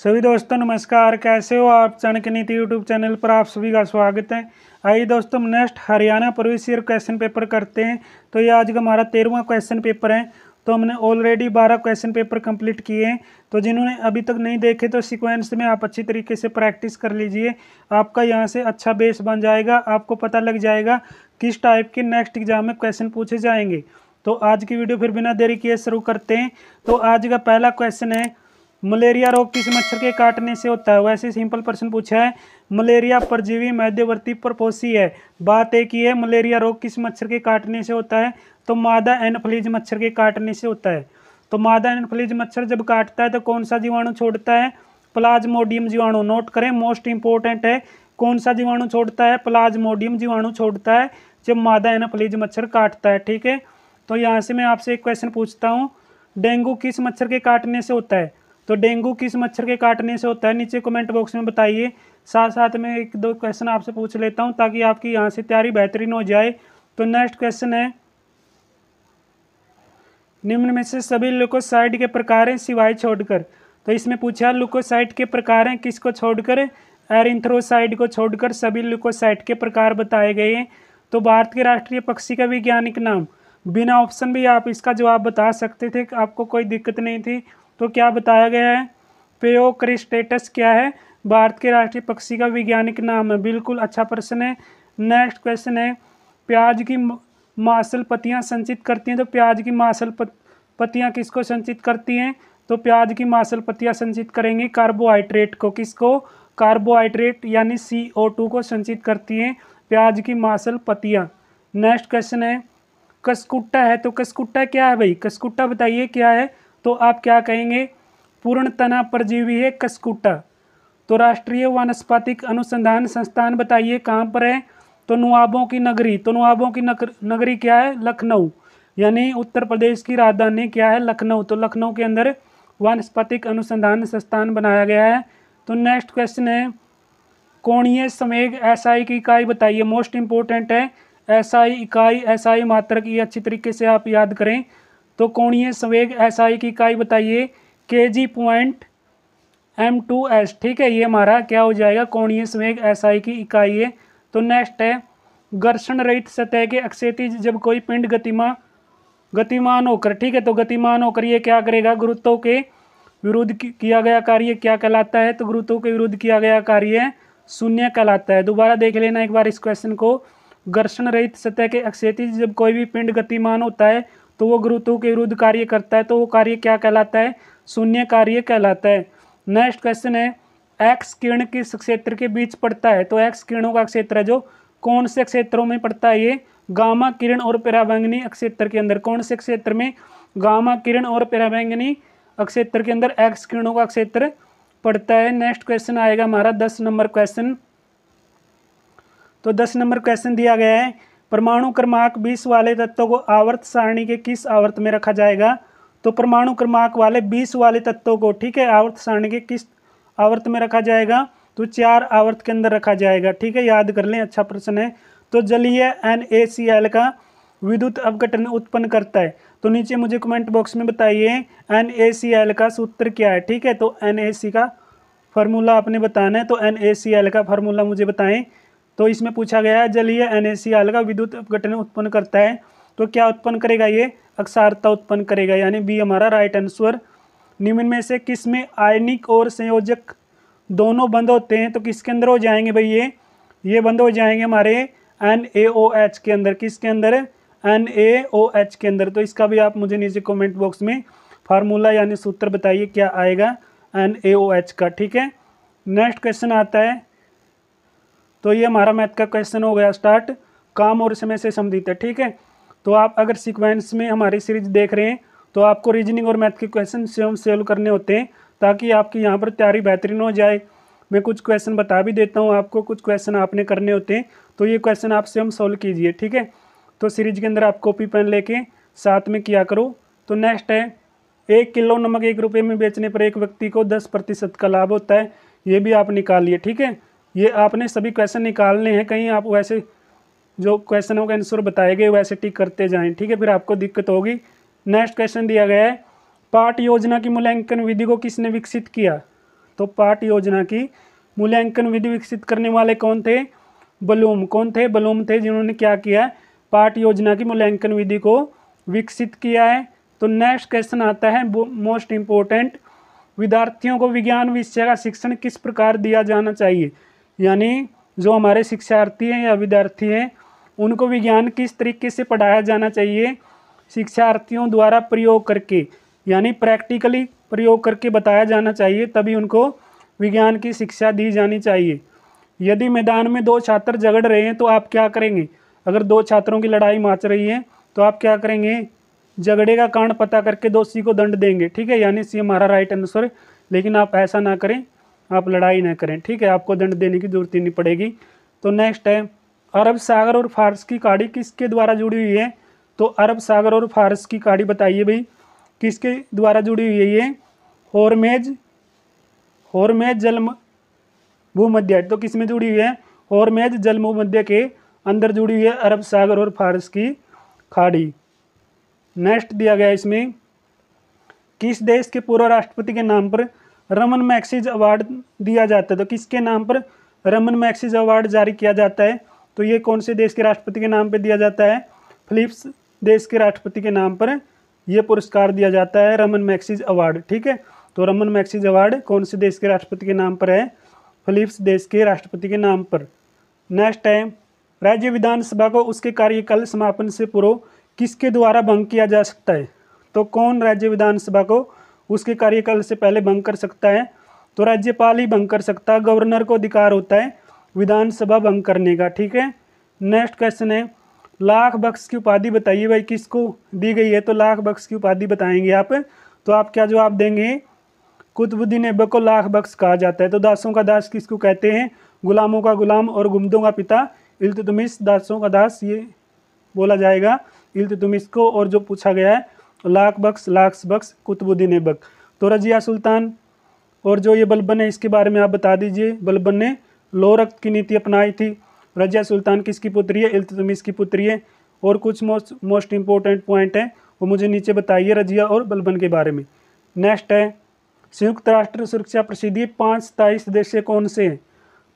सभी दोस्तों नमस्कार, कैसे हो आप। चाणक्य नीति यूट्यूब चैनल पर आप सभी का स्वागत है। आइए दोस्तों, हम next Haryana previous year question paper करते हैं। तो ये आज का हमारा 13वां क्वेश्चन पेपर है। तो हमने ऑलरेडी 12 क्वेश्चन पेपर कंप्लीट किए हैं। तो जिन्होंने अभी तक नहीं देखे तो सीक्वेंस में आप अच्छी तरीके से प्रैक्टिस कर लीजिए। आपका यहाँ से अच्छा बेस बन जाएगा, आपको पता लग जाएगा किस टाइप के नेक्स्ट एग्जाम में क्वेश्चन पूछे जाएंगे। तो आज की वीडियो फिर बिना देरी किए शुरू करते हैं। तो आज का पहला क्वेश्चन है, मलेरिया रोग किस मच्छर के काटने से होता है। वैसे सिंपल प्रश्न पूछा है, मलेरिया परजीवी मध्यवर्ती परपोषी है। बात एक ही है, मलेरिया रोग किस मच्छर के काटने से होता है, तो मादा एनोफ्लिज मच्छर के काटने से होता है। तो मादा एनोफ्लिज मच्छर जब काटता है तो कौन सा जीवाणु छोड़ता है, प्लाज्मोडियम जीवाणु। नोट करें, मोस्ट इंपॉर्टेंट है, कौन सा जीवाणु छोड़ता है, प्लाज्मोडियम जीवाणु छोड़ता है जब मादा एनोफ्लिज मच्छर काटता है। ठीक है, तो यहाँ से मैं आपसे एक क्वेश्चन पूछता हूँ, डेंगू किस मच्छर के काटने से होता है। तो डेंगू किस मच्छर के काटने से होता है, नीचे कमेंट बॉक्स में बताइए। साथ साथ में एक दो क्वेश्चन आपसे पूछ लेता हूं ताकि आपकी यहाँ से तैयारी बेहतरीन हो जाए। तो नेक्स्ट क्वेश्चन है, निम्न में से सभी ल्यूकोसाइट के प्रकार हैं सिवाय छोड़कर। तो इसमें पूछा ल्यूकोसाइट के प्रकार हैं किसको छोड़कर, एरिथ्रोसाइट को छोड़कर सभी ल्यूकोसाइट के प्रकार बताए गए हैं। तो भारत के राष्ट्रीय पक्षी का वैज्ञानिक नाम, बिना ऑप्शन भी आप इसका जवाब बता सकते थे, आपको कोई दिक्कत नहीं थी। तो क्या बताया गया है, पेयोक्रिस्टेटस क्या है, भारत के राष्ट्रीय पक्षी का वैज्ञानिक नाम है। बिल्कुल अच्छा प्रश्न है। नेक्स्ट क्वेश्चन है, प्याज की मांसल पत्तियां संचित करती हैं। तो प्याज की मांसल पत्तियां किसको संचित करती हैं, तो प्याज की मांसल पत्तियां संचित करेंगी कार्बोहाइड्रेट को। किसको, कार्बोहाइड्रेट यानी CO2 को संचित करती हैं प्याज की मांसल पत्तियां। नेक्स्ट क्वेश्चन है, कसकुट्टा है। तो कसकुट्टा क्या है भाई, कसकुट्टा बताइए क्या है। तो आप क्या कहेंगे, पूर्ण तना परजीवी है कसकुट्टा। तो राष्ट्रीय वानस्पतिक अनुसंधान संस्थान बताइए कहाँ पर है, तो नवाबों की नगरी। तो नवाबों की नगरी क्या है, लखनऊ, यानी उत्तर प्रदेश की राजधानी क्या है, लखनऊ। तो लखनऊ के अंदर वानस्पतिक अनुसंधान संस्थान बनाया गया है। तो नेक्स्ट क्वेश्चन है, कोणीय संवेग SI की इकाई बताइए। मोस्ट इंपोर्टेंट है, SI इकाई, SI मात्रक, ये अच्छी तरीके से आप याद करें। तो कोणीय संवेग SI की इकाई बताइए, kg.m2s। ठीक है, ये हमारा क्या हो जाएगा, कोणीय संवेग SI की इकाई है। तो नेक्स्ट है, घर्षण रहित सतह के अक्षैतिज जब कोई पिंड गतिमान होकर, ठीक है, तो गतिमान होकर ये क्या करेगा, गुरुत्व के विरुद्ध किया गया कार्य क्या कहलाता है, तो गुरुत्व के विरुद्ध किया गया कार्य शून्य कहलाता है। दोबारा देख लेना एक बार इस क्वेश्चन को, घर्षण रहित सतह के अक्षैतिज जब कोई भी पिंड गतिमान होता है तो वो गुरुत्व के विरुद्ध कार्य करता है, तो वो कार्य क्या कहलाता है, शून्य कार्य कहलाता है। नेक्स्ट क्वेश्चन है, एक्स किरण किस क्षेत्र के बीच पड़ता है। तो एक्स किरणों का क्षेत्र है जो कौन से क्षेत्रों में पड़ता है, ये गामा किरण और पराबैंगनी क्षेत्र के अंदर। कौन से क्षेत्र में, गामा किरण और पराबैंगनी क्षेत्र के अंदर एक्स किरणों का क्षेत्र पड़ता है। नेक्स्ट क्वेश्चन आएगा हमारा 10 नंबर क्वेश्चन। तो 10 नंबर क्वेश्चन दिया गया है, परमाणु क्रमांक 20 वाले तत्वों को आवर्त सारणी के किस आवर्त में रखा जाएगा। तो परमाणु क्रमांक वाले 20 वाले तत्वों को, ठीक है, आवर्त सारणी के किस आवर्त में रखा जाएगा, तो 4 आवर्त के अंदर रखा जाएगा। ठीक है, याद कर लें, अच्छा प्रश्न है। तो जलीय NaCl का विद्युत अपघटन उत्पन्न करता है। तो नीचे मुझे कमेंट बॉक्स में बताइए NaCl का सूत्र क्या है। ठीक है, तो NaC का फार्मूला आपने बताना है। तो NaCl का फार्मूला मुझे बताएं। तो इसमें पूछा गया है, जलीय NaCl का विद्युत अपघटन उत्पन्न करता है, तो क्या उत्पन्न करेगा, ये अक्षारता उत्पन्न करेगा, यानी बी हमारा राइट आंसर। निम्न में से किसमें आयनिक और संयोजक दोनों बंद होते हैं। तो किसके अंदर हो जाएंगे भाई, ये बंद हो जाएंगे हमारे NaOH के अंदर। किसके अंदर, NaOH के अंदर। तो इसका भी आप मुझे नीचे कमेंट बॉक्स में फार्मूला यानी सूत्र बताइए क्या आएगा NaOH का। ठीक है, नेक्स्ट क्वेश्चन आता है, तो ये हमारा मैथ का क्वेश्चन हो गया स्टार्ट, काम और समय से संबंधित है। ठीक है, तो आप अगर सीक्वेंस में हमारी सीरीज देख रहे हैं तो आपको रीजनिंग और मैथ के क्वेश्चन स्वयं सॉल्व करने होते हैं ताकि आपकी यहाँ पर तैयारी बेहतरीन हो जाए। मैं कुछ क्वेश्चन बता भी देता हूँ आपको, कुछ क्वेश्चन आपने करने होते हैं, तो ये क्वेश्चन आप स्वयं सॉल्व कीजिए। ठीक है, तो सीरीज के अंदर आप कॉपी पेन लेके साथ में किया करो। तो नेक्स्ट है, 1 किलो नमक 1 रुपये में बेचने पर एक व्यक्ति को 10% का लाभ होता है। ये भी आप निकालिए। ठीक है, ये आपने सभी क्वेश्चन निकालने हैं, कहीं आप वैसे जो क्वेश्चनों का आंसर बताए गए वैसे टिक करते जाएं। ठीक है, फिर आपको दिक्कत होगी। नेक्स्ट क्वेश्चन दिया गया है, पाठ योजना की मूल्यांकन विधि को किसने विकसित किया। तो पाठ योजना की मूल्यांकन विधि विकसित करने वाले कौन थे? ब्लूम। कौन थे? ब्लूम थे, जिन्होंने क्या किया है? पाठ योजना की मूल्यांकन विधि को विकसित किया है। तो नेक्स्ट क्वेश्चन आता है मोस्ट इम्पोर्टेंट, विद्यार्थियों को विज्ञान विषय का शिक्षण किस प्रकार दिया जाना चाहिए? यानी जो हमारे शिक्षार्थी हैं या विद्यार्थी हैं, उनको विज्ञान किस तरीके से पढ़ाया जाना चाहिए? शिक्षार्थियों द्वारा प्रयोग करके, यानी प्रैक्टिकली प्रयोग करके बताया जाना चाहिए, तभी उनको विज्ञान की शिक्षा दी जानी चाहिए। यदि मैदान में दो छात्र झगड़ रहे हैं तो आप क्या करेंगे? अगर दो छात्रों की लड़ाई मच रही है तो आप क्या करेंगे? झगड़े का कारण पता करके दोषी को दंड देंगे, ठीक है, यानी सी हमारा राइट आंसर। लेकिन आप ऐसा ना करें, आप लड़ाई ना करें, ठीक है, आपको दंड देने की जरूरत ही नहीं पड़ेगी। तो नेक्स्ट है, अरब सागर और फारस की खाड़ी किसके द्वारा जुड़ी हुई है? तो अरब सागर और फारस की खाड़ी बताइए भाई किसके द्वारा जुड़ी हुई है? ये हॉर्मेज जल भूमध्य, तो किस में जुड़ी हुई है? हॉर्मेज जल भूमध्य के अंदर जुड़ी हुई है अरब सागर और फारस की खाड़ी। नेक्स्ट दिया गया इसमें, किस देश के पूर्व राष्ट्रपति के नाम पर रमन मैग्सेसे अवार्ड दिया जाता है? तो किसके नाम पर रमन मैग्सेसे अवार्ड जारी किया जाता है? तो ये कौन से देश के राष्ट्रपति के नाम पर दिया जाता है? फिलीपींस देश के राष्ट्रपति के नाम पर यह पुरस्कार दिया जाता है, रमन मैग्सेसे अवार्ड, ठीक है। तो रमन मैग्सेसे अवार्ड कौन से देश के राष्ट्रपति के नाम पर है? फिलीपींस देश के राष्ट्रपति के नाम पर। नेक्स्ट है, राज्य विधानसभा को उसके कार्यकाल समापन से पूर्व किसके द्वारा भंग किया जा सकता है? तो कौन राज्य विधानसभा को उसके कार्यकाल से पहले भंग कर सकता है? तो राज्यपाल ही भंग कर सकता है, गवर्नर को अधिकार होता है विधानसभा भंग करने का, ठीक है। नेक्स्ट क्वेश्चन है, लाख बख्श की उपाधि बताइए भाई किसको दी गई है? तो लाख बख्श की उपाधि बताएंगे आप, तो आप क्या जवाब देंगे? कुतुबुद्दीन ऐबक को लाख बख्श कहा जाता है। तो दासों का दास किसको कहते हैं? गुलामों का गुलाम और गुम्बदों का पिता इल्तुतमिश, दासों का दास ये बोला जाएगा इल्तुतमिश को। और जो पूछा गया है लाख बख्श कुतुबुद्दीन ऐबक। तो रजिया सुल्तान और जो ये बलबन है इसके बारे में आप बता दीजिए। बलबन ने लो रक्त की नीति अपनाई थी। रजिया सुल्तान किसकी पुत्री है? इल्तुतमिश की पुत्री है। और कुछ मोस्ट इंपॉर्टेंट पॉइंट है वो मुझे नीचे बताइए रजिया और बलबन के बारे में। नेक्स्ट है, संयुक्त राष्ट्र सुरक्षा परिषद 5 स्थायी सदस्य कौन से हैं?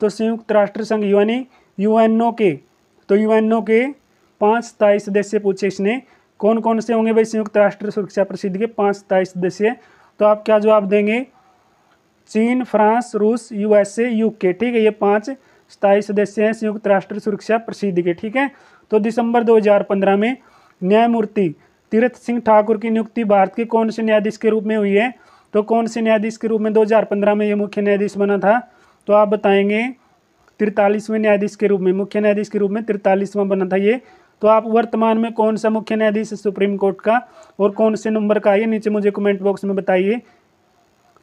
तो संयुक्त राष्ट्र संघ यानी यूएनओ के, तो यूएनओ के 5 स्थायी सदस्य पूछे इसने, कौन कौन से होंगे भाई संयुक्त राष्ट्र सुरक्षा परिषद के 5 स्थायी सदस्य? तो आप क्या जवाब देंगे? चीन, फ्रांस, रूस, यूएसए, यूके, ठीक है, ये 5 स्थायी सदस्य हैं संयुक्त राष्ट्र सुरक्षा परिषद के, ठीक है। तो दिसंबर 2015 में न्यायमूर्ति तीरथ सिंह ठाकुर की नियुक्ति भारत के कौन से न्यायाधीश के रूप में हुई है? तो कौन से न्यायाधीश के रूप में 2015 में ये मुख्य न्यायाधीश बना था? तो आप बताएंगे 43वें न्यायाधीश के रूप में, मुख्य न्यायाधीश के रूप में 43वां बना था ये। तो आप वर्तमान में कौन सा मुख्य न्यायाधीश है सुप्रीम कोर्ट का और कौन से नंबर का है, नीचे मुझे कमेंट बॉक्स में बताइए।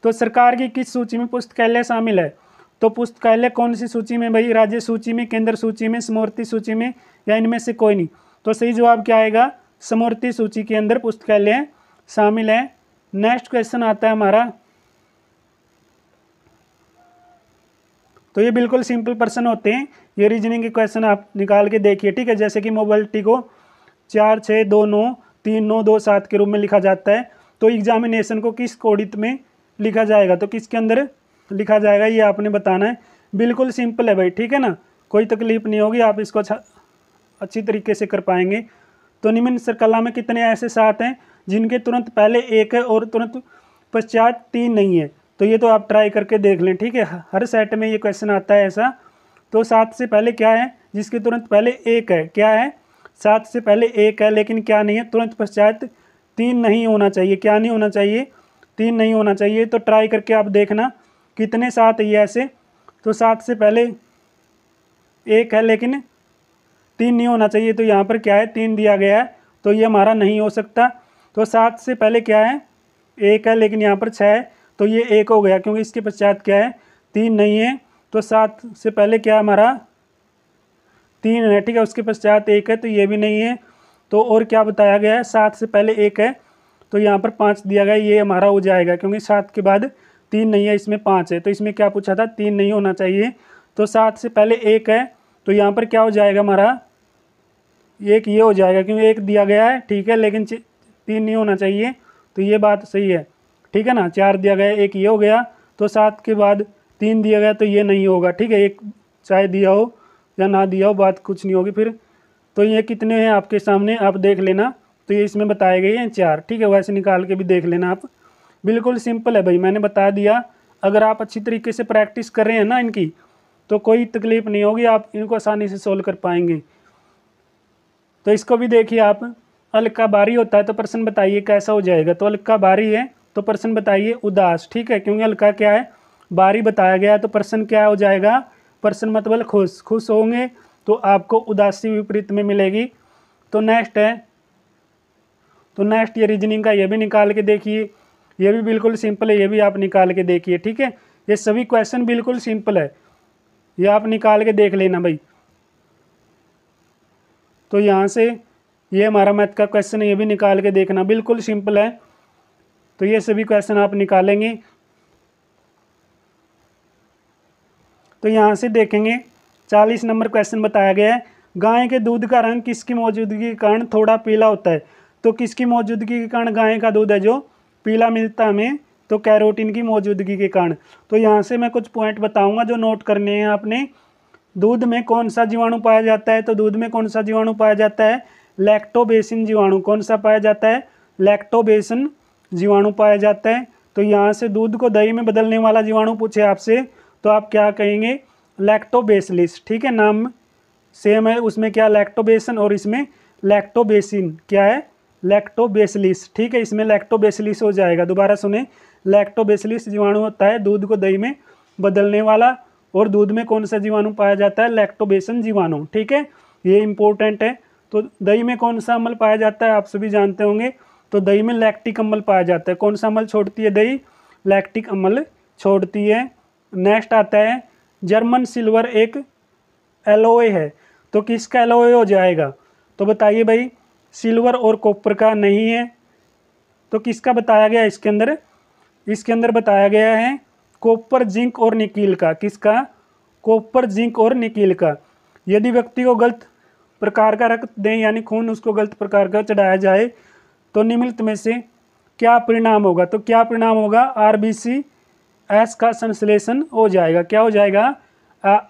तो सरकार की किस सूची में पुस्तकालय शामिल है? तो पुस्तकालय कौन सी सूची में भाई? राज्य सूची में, केंद्र सूची में, समवर्ती सूची में, या इनमें से कोई नहीं? तो सही जवाब क्या आएगा? समवर्ती सूची के अंदर पुस्तकालय शामिल है। नेक्स्ट क्वेश्चन आता है हमारा, तो ये बिल्कुल सिंपल प्रश्न होते हैं, ये रीजनिंग के क्वेश्चन आप निकाल के देखिए, ठीक है। जैसे कि मोबिलिटी को 4, 6, 2, 9, 3, 9, 2, 7 के रूप में लिखा जाता है, तो एग्जामिनेशन को किस कोडित में लिखा जाएगा? तो किसके अंदर लिखा जाएगा ये आपने बताना है। बिल्कुल सिंपल है भाई, ठीक है ना, कोई तकलीफ नहीं होगी, आप इसको अच्छी तरीके से कर पाएंगे। तो निम्न श्रृंखला में कितने ऐसे 7 हैं जिनके तुरंत पहले 1 है और तुरंत पश्चात 3 नहीं है? तो ये तो आप ट्राई करके देख लें, ठीक है, हर सेट में ये क्वेश्चन आता है ऐसा। तो 7 से पहले क्या है जिसके तुरंत पहले 1 है? क्या है? 7 से पहले 1 है लेकिन क्या नहीं है? तुरंत पश्चात 3 नहीं होना चाहिए। क्या नहीं होना चाहिए? 3 नहीं होना चाहिए। तो ट्राई करके आप देखना कितने 7 है ये ऐसे। तो 7 से पहले 1 है लेकिन 3 नहीं होना चाहिए, तो यहाँ पर क्या है? 3 दिया गया है, तो ये हमारा नहीं हो सकता। तो 7 से पहले क्या है? 1 है लेकिन यहाँ पर 6 है, तो ये 1 हो गया क्योंकि इसके पश्चात क्या है? 3 नहीं है। तो 7 से पहले क्या हमारा? 3 है, ठीक है, उसके पश्चात 1 है, तो ये भी नहीं है। तो और क्या बताया गया है? 7 से पहले 1 है, तो यहाँ पर 5 दिया गया, ये हमारा हो जाएगा क्योंकि 7 के बाद 3 नहीं है, इसमें 5 है। तो इसमें क्या पूछा था? 3 नहीं होना चाहिए। तो 7 से पहले 1 है, तो यहाँ पर क्या हो जाएगा हमारा? 1 ये हो जाएगा क्योंकि 1 दिया गया है, ठीक है, लेकिन 3 नहीं होना चाहिए, तो ये बात सही है, ठीक है ना। 4 दिया गया, 1 ये हो गया, तो 7 के बाद 3 दिया गया तो ये नहीं होगा, ठीक है। एक चाहे दिया हो या ना दिया हो, बात कुछ नहीं होगी फिर। तो ये कितने हैं आपके सामने, आप देख लेना। तो ये इसमें बताए गए हैं 4, ठीक है। वैसे निकाल के भी देख लेना आप, बिल्कुल सिंपल है भाई, मैंने बता दिया। अगर आप अच्छी तरीके से प्रैक्टिस कर रहे हैं ना इनकी, तो कोई तकलीफ नहीं होगी, आप इनको आसानी से सोल्व कर पाएंगे। तो इसको भी देखिए आप, अल का बारी होता है तो प्रश्न बताइए कैसा हो जाएगा। तो अल का बारी है तो प्रश्न बताइए उदास, ठीक है, क्योंकि अल का क्या है, बारी बताया गया है। तो प्रश्न क्या हो जाएगा, प्रश्न मतलब खुश, खुश होंगे तो आपको उदासी विपरीत में मिलेगी। तो नेक्स्ट है, तो नेक्स्ट ये रीजनिंग का, ये भी निकाल के देखिए, ये भी बिल्कुल सिंपल है, ये भी आप निकाल के देखिए, ठीक है। ये सभी क्वेश्चन बिल्कुल सिंपल है, ये आप निकाल के देख लेना भाई। तो यहाँ से ये हमारा मैथ का क्वेश्चन है, ये भी निकाल के देखना, बिल्कुल सिंपल है। तो ये सभी क्वेश्चन आप निकालेंगे। तो यहाँ से देखेंगे 40 नंबर क्वेश्चन बताया गया है, गाय के दूध का रंग किसकी मौजूदगी के कारण थोड़ा पीला होता है। तो किसकी मौजूदगी के कारण गाय का दूध है जो पीला मिलता है हमें, तो कैरोटीन की मौजूदगी के कारण। तो यहाँ से मैं कुछ पॉइंट बताऊंगा जो नोट करने हैं आपने। दूध में कौन सा जीवाणु पाया जाता है, तो दूध में कौन सा जीवाणु पाया जाता है, लैक्टोबेसिन जीवाणु। कौन सा पाया जाता है, लैक्टोबेसिन जीवाणु पाया जाता है। तो यहाँ से दूध को दही में बदलने वाला जीवाणु पूछे आपसे, तो आप क्या कहेंगे, लैक्टोबेसिलिस, ठीक है। नाम सेम है, उसमें क्या लैक्टोबेसन और इसमें लैक्टोबेसिन क्या है, लैक्टोबेसिलिस, ठीक है। इसमें लैक्टोबेसिलिस हो जाएगा। दोबारा सुने, लैक्टोबेसिलिस जीवाणु होता है दूध को दही में बदलने वाला। और दूध में कौन सा जीवाणु पाया जाता है, लैक्टोबेसन जीवाणु, ठीक है, ये इंपॉर्टेंट है। तो दही में कौन सा अम्ल पाया जाता है, आप सभी जानते होंगे। तो दही में लैक्टिक अम्ल पाया जाता है। कौन सा अम्ल छोड़ती है दही, लैक्टिक अम्ल छोड़ती है। नेक्स्ट आता है, जर्मन सिल्वर एक एलॉय है, तो किसका एलॉय हो जाएगा। तो बताइए भाई, सिल्वर और कॉपर का नहीं है, तो किसका बताया गया इसके अंदर, इसके अंदर बताया गया है कॉपर, जिंक और निकील का। किसका, कॉपर, जिंक और निकील का। यदि व्यक्ति को गलत प्रकार का रक्त दें, यानी खून उसको गलत प्रकार का चढ़ाया जाए, तो निम्नलिखित में से क्या परिणाम होगा। तो क्या परिणाम होगा, RBCS का संश्लेषण हो जाएगा। क्या हो जाएगा,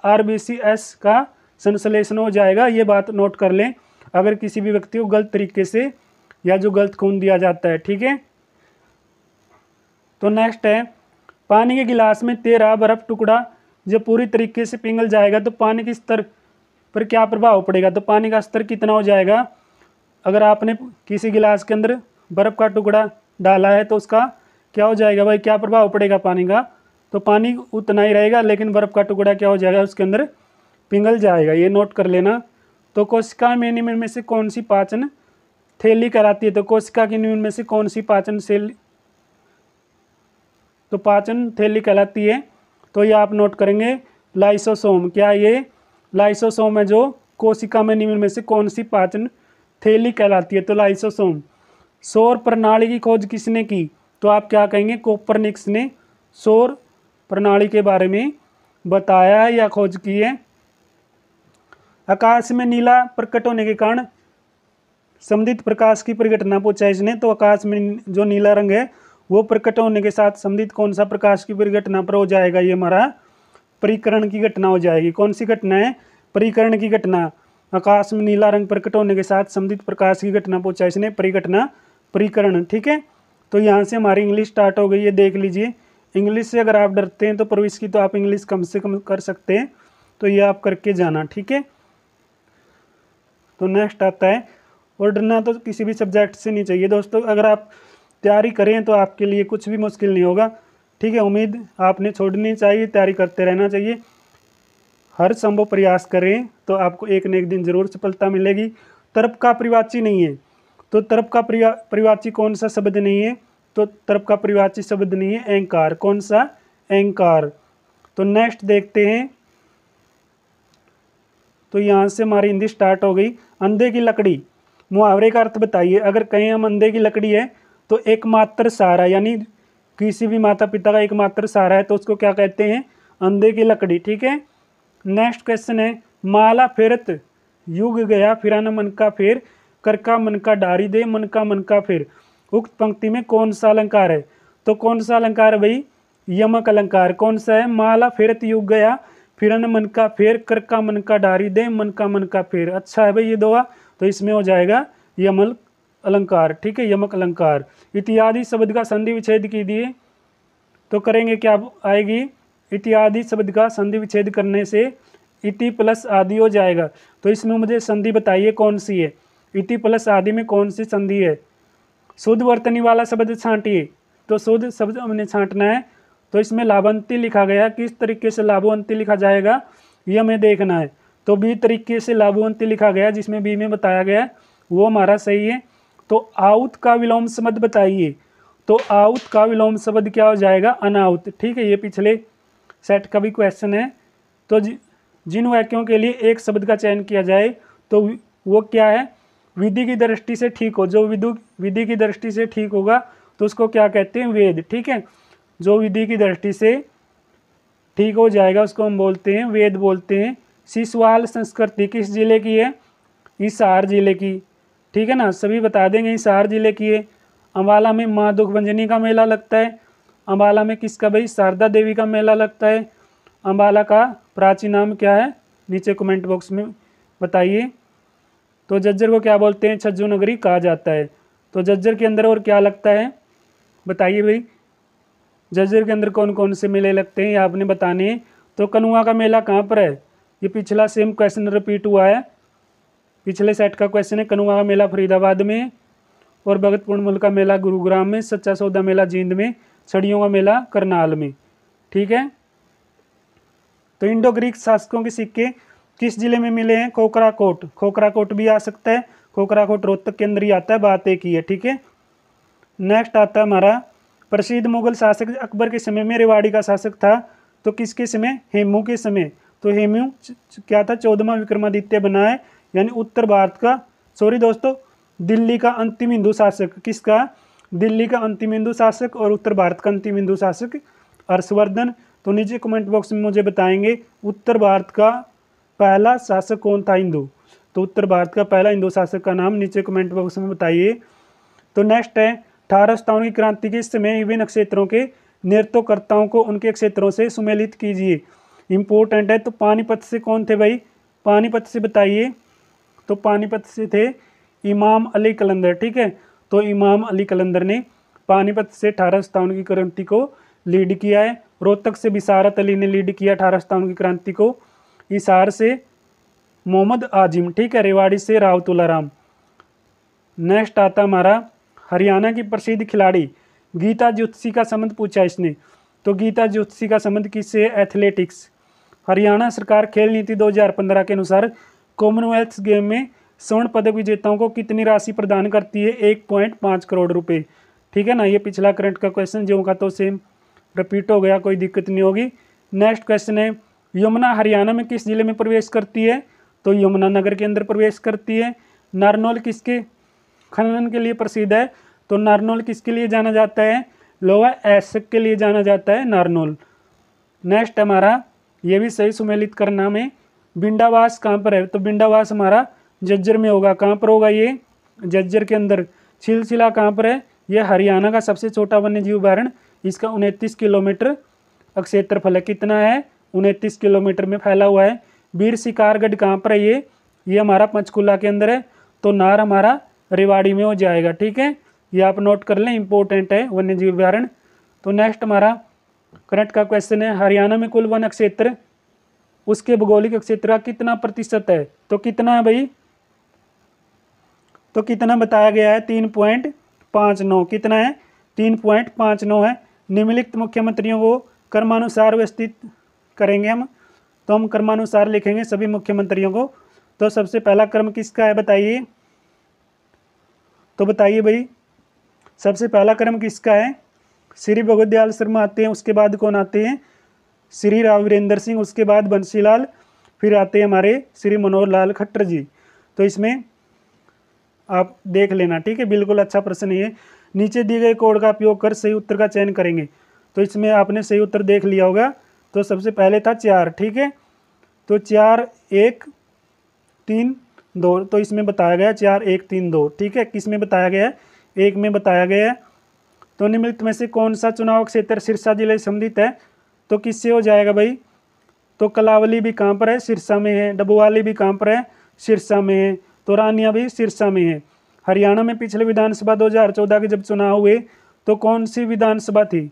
RBCS का संश्लेषण हो जाएगा। ये बात नोट कर लें, अगर किसी भी व्यक्ति को गलत तरीके से या जो गलत खून दिया जाता है, ठीक है। तो नेक्स्ट है, पानी के गिलास में 13 बर्फ टुकड़ा जब पूरी तरीके से पिघल जाएगा तो पानी के स्तर पर क्या प्रभाव पड़ेगा। तो पानी का स्तर कितना हो जाएगा, अगर आपने किसी गिलास के अंदर बर्फ़ का टुकड़ा डाला है तो उसका क्या हो जाएगा भाई, क्या प्रभाव पड़ेगा पानी का। तो पानी उतना ही रहेगा, लेकिन बर्फ़ का टुकड़ा क्या हो जाएगा, उसके अंदर पिघल जाएगा। ये नोट कर लेना। तो कोशिका में निम्न में से कौन सी पाचन थैली कहलाती है। तो कोशिका की निम्न में से कौन सी पाचन थैली, तो पाचन थैली कहलाती है। तो ये आप नोट करेंगे, लाइसोसोम। क्या ये लाइसोसोम है जो कोशिका में निम्न में से कौन सी पाचन थैली कहलाती है, तो लाइसोसोम। सौर प्रणाली की खोज किसने की, तो आप क्या कहेंगे, कोपरनिकस ने सौर प्रणाली के बारे में बताया है या खोज की है। आकाश में नीला प्रकट होने के कारण समदित प्रकाश की परिघटना पूछा है इसने। तो आकाश में जो नीला रंग है वो प्रकट होने के साथ समदित कौन सा प्रकाश की परिघटना पर हो जाएगा, ये हमारा परिकरण की घटना हो जाएगी। कौन सी घटना है, परिकरण की घटना। आकाश में नीला रंग प्रकट होने के साथ समदित प्रकाश की घटना पूछा इसने, परिघटना, परिकरण, ठीक है। तो यहाँ से हमारी इंग्लिश स्टार्ट हो गई है, देख लीजिए। इंग्लिश से अगर आप डरते हैं तो प्रवेश की तो आप इंग्लिश कम से कम कर सकते हैं, तो ये आप करके जाना, ठीक है। तो नेक्स्ट आता है, और डरना तो किसी भी सब्जेक्ट से नहीं चाहिए दोस्तों। अगर आप तैयारी करें तो आपके लिए कुछ भी मुश्किल नहीं होगा, ठीक है। उम्मीद आपने छोड़नी चाहिए, तैयारी करते रहना चाहिए, हर संभव प्रयास करें तो आपको एक न एक दिन जरूर सफलता मिलेगी। तरफ का परिवाची नहीं है, तो तरफ का परिवाची कौन सा शब्द नहीं है, तो तरफ का परिवाची शब्द नहीं है अहंकार। कौन सा, अहंकार। तो नेक्स्ट देखते हैं। तो यहाँ से हमारी हिंदी स्टार्ट हो गई। अंधे की लकड़ी, मुहावरे का अर्थ बताइए। अगर कहें हम अंधे की लकड़ी है तो एकमात्र सहारा, यानी किसी भी माता पिता का एकमात्र सहारा है, तो उसको क्या कहते हैं, अंधे की लकड़ी, ठीक है। नेक्स्ट क्वेश्चन है, माला फेरत युग गया फिरा न मन का फेर, कर का मन का डारी दे मन का फेर। उक्त पंक्ति में कौन सा अलंकार है, तो कौन सा अलंकार है भाई, यमक अलंकार कौन सा है? माला फेरत युग गया, फिरन मन का फेर, कर का मन का डारी दे, मन का फेर। अच्छा है भाई ये दोहा, तो इसमें हो जाएगा यमल अलंकार। ठीक है, यमक अलंकार। इत्यादि शब्द का संधि विच्छेद कीजिए, तो करेंगे क्या आएगी? इत्यादि शब्द का संधि विच्छेद करने से इति प्लस आदि हो जाएगा। तो इसमें मुझे संधि बताइए कौन सी है? इति प्लस आदि में कौन सी संधि है? शुद्ध वर्तनी वाला शब्द छांटिए, तो शुद्ध शब्द हमने छांटना है। तो इसमें लाभांती लिखा गया, किस तरीके से लाभांती लिखा जाएगा ये हमें देखना है। तो बी तरीके से लाभांती लिखा गया, जिसमें बी में बताया गया वो हमारा सही है। तो आउत का विलोम शब्द बताइए, तो आउत का विलोम शब्द क्या हो जाएगा? अनाउत। ठीक है, ये पिछले सेट का भी क्वेश्चन है। तो जिन वाक्यों के लिए एक शब्द का चयन किया जाए तो वो क्या है? विधि की दृष्टि से ठीक हो। जो विधि की दृष्टि से ठीक होगा तो उसको क्या कहते हैं? वेद। ठीक है, जो विधि की दृष्टि से ठीक हो जाएगा उसको हम बोलते हैं वेद बोलते हैं। सिसवाल संस्कृति किस जिले की है? हिसार जिले की। ठीक है ना, सभी बता देंगे हिसार जिले की है। अम्बाला में माँ दुखभंजनी का मेला लगता है। अम्बाला में किसका भाई? शारदा देवी का मेला लगता है। अम्बाला का प्राचीन नाम क्या है? नीचे कमेंट बॉक्स में बताइए। तो झज्जर को क्या बोलते हैं? छज्जू नगरी कहा जाता है। तो झज्जर के अंदर और क्या लगता है बताइए भाई? झज्जर के अंदर कौन कौन से मेले लगते हैं ये आपने बताने हैं। तो कनुआ का मेला कहाँ पर है? ये पिछला सेम क्वेश्चन रिपीट हुआ है, पिछले सेट का क्वेश्चन है। कनुआ का मेला फरीदाबाद में, और भगत पूर्णिमा का मेला गुरुग्राम में, सच्चा सौदा मेला जींद में, छड़ियों का मेला करनाल में। ठीक है, तो इंडो ग्रीक शासकों के सिक्के किस जिले में मिले हैं? खोखराकोट। खोखराकोट भी आ सकता है, खोखराकोट रोहतक के अंदर ही आता है, बात एक ही है। ठीक है, नेक्स्ट आता है हमारा प्रसिद्ध मुगल शासक अकबर के समय में रेवाड़ी का शासक था, तो किसके समय? हेमू के समय। तो हेमू क्या था? 14वां विक्रमादित्य बना है, यानी उत्तर भारत का, सॉरी दोस्तों, दिल्ली का अंतिम हिंदू शासक। किसका? दिल्ली का अंतिम हिंदू शासक, और उत्तर भारत का अंतिम हिंदू शासक हर्षवर्धन। तो नीचे कमेंट बॉक्स में मुझे बताएंगे उत्तर भारत का पहला शासक कौन था हिंदू? तो उत्तर भारत का पहला हिंदू शासक का नाम नीचे कमेंट बॉक्स में बताइए। तो नेक्स्ट है 1857 की क्रांति के समय विभिन्न क्षेत्रों के नृत्यकर्ताओं को उनके क्षेत्रों से सुमेलित कीजिए। इंपॉर्टेंट है। तो पानीपत से कौन थे भाई? पानीपत से बताइए। तो पानीपत से थे इमाम अली कलंदर। ठीक है, तो इमाम अली कलंदर ने पानीपत से 1857 की क्रांति को लीड किया है। रोहतक से बिसारत अली ने लीड किया 1857 की क्रांति को। हिसार से मोहम्मद आजिम। ठीक है, रेवाड़ी से राव तुलाराम। नेक्स्ट आता हमारा हरियाणा की प्रसिद्ध खिलाड़ी गीता ज्योतिषी का संबंध पूछा इसने। तो गीता ज्योतिषी का संबंध किससे? एथलेटिक्स। हरियाणा सरकार खेल नीति 2015 के अनुसार कॉमनवेल्थ गेम में स्वर्ण पदक विजेताओं को कितनी राशि प्रदान करती है? 1.5 करोड़ रुपए। ठीक है ना, ये पिछला करंट का क्वेश्चन जो का तो सेम रिपीट हो गया, कोई दिक्कत नहीं होगी। नेक्स्ट क्वेश्चन है यमुना हरियाणा में किस जिले में प्रवेश करती है? तो यमुना नगर के अंदर प्रवेश करती है। नारनौल किसके खनन के लिए प्रसिद्ध है? तो नारनौल किसके लिए जाना जाता है? लोहा एसिड के लिए जाना जाता है नारनौल। नेक्स्ट हमारा ये भी सही सुमेलित करना में बिंडावास कहाँ पर है? तो बिंडावास हमारा झज्जर में होगा। कहाँ पर होगा ये? झज्जर के अंदर। छिलसिला कहाँ पर है? ये हरियाणा का सबसे छोटा वन्यजीव अभयारण्य, इसका 29 किलोमीटर क्षेत्रफल है। कितना है? 29 किलोमीटर में फैला हुआ है। वीर शिकारगढ़ कहाँ पर है? ये हमारा पंचकुला के अंदर है। तो नार हमारा रेवाड़ी में हो जाएगा। ठीक है, ये आप नोट कर लें, इंपॉर्टेंट है वन्यजीव अभयारण्य। तो नेक्स्ट हमारा करंट का क्वेश्चन है हरियाणा में कुल वन क्षेत्र उसके भौगोलिक क्षेत्र का कितना प्रतिशत है? तो कितना है भाई? तो कितना बताया गया है? 3.59। कितना है? 3.59 है। निम्नलिखित मुख्यमंत्रियों को क्रमानुसार व्यवस्थित करेंगे हम, तो हम क्रमानुसार लिखेंगे सभी मुख्यमंत्रियों को। तो सबसे पहला क्रम किसका है बताइए? तो बताइए भाई, सबसे पहला क्रम किसका है? श्री भगवत दयाल शर्मा आते हैं, उसके बाद कौन आते हैं? श्री राव वीरेंद्र सिंह, उसके बाद बंसीलाल, फिर आते हैं हमारे श्री मनोहर लाल खट्टर जी। तो इसमें आप देख लेना। ठीक है, बिल्कुल अच्छा प्रश्न है ये। नीचे दिए गए कोड का उपयोग कर सही उत्तर का चयन करेंगे। तो इसमें आपने सही उत्तर देख लिया होगा। तो सबसे पहले था 4। ठीक है, तो 4 1 3 2, तो इसमें बताया गया 4 1 3 2। ठीक है, किस में बताया गया है? 1 में बताया गया है। तो निम्नलिखित में से कौन सा चुनाव क्षेत्र सिरसा जिले से संबंधित है? तो किससे हो जाएगा भाई? तो कलावली भी कहाँ पर है? सिरसा में है। डबुवाली भी कहाँ पर है? सिरसा में है। तो रानिया भी सिरसा में है। हरियाणा में पिछले विधानसभा 2014 के जब चुनाव हुए तो कौन सी विधानसभा थी?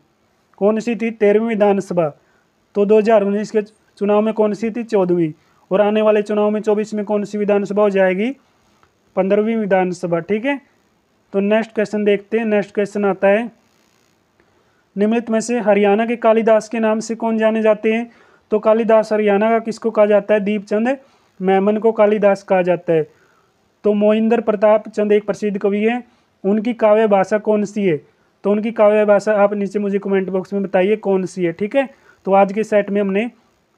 कौन सी थी? 13वीं विधानसभा। तो 2019 के चुनाव में कौन सी थी? 14वीं। और आने वाले चुनाव में 24 में कौन सी विधानसभा हो जाएगी? 15वीं विधानसभा। ठीक है, तो नेक्स्ट क्वेश्चन देखते हैं। नेक्स्ट क्वेश्चन आता है, निम्नलिखित में से हरियाणा के कालिदास के नाम से कौन जाने जाते हैं? तो कालिदास हरियाणा का किसको कहा जाता है? दीपचंद मेमन को कालिदास कहा जाता है। तो मोहिंदर प्रताप चंद एक प्रसिद्ध कवि है, उनकी काव्य भाषा कौन सी है? तो उनकी काव्य भाषा आप नीचे मुझे कमेंट बॉक्स में बताइए कौन सी है। ठीक है, तो आज के सेट में हमने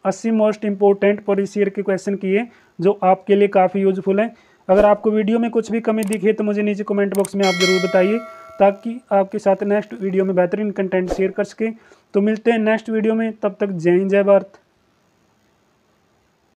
80 मोस्ट इंपॉर्टेंट प्रीवियस ईयर के क्वेश्चन किए जो आपके लिए काफ़ी यूजफुल है। अगर आपको वीडियो में कुछ भी कमी दिखे तो मुझे नीचे कमेंट बॉक्स में आप ज़रूर बताइए, ताकि आपके साथ नेक्स्ट वीडियो में बेहतरीन कंटेंट शेयर कर सकें। तो मिलते हैं नेक्स्ट वीडियो में, तब तक जय हिंद जय भारत।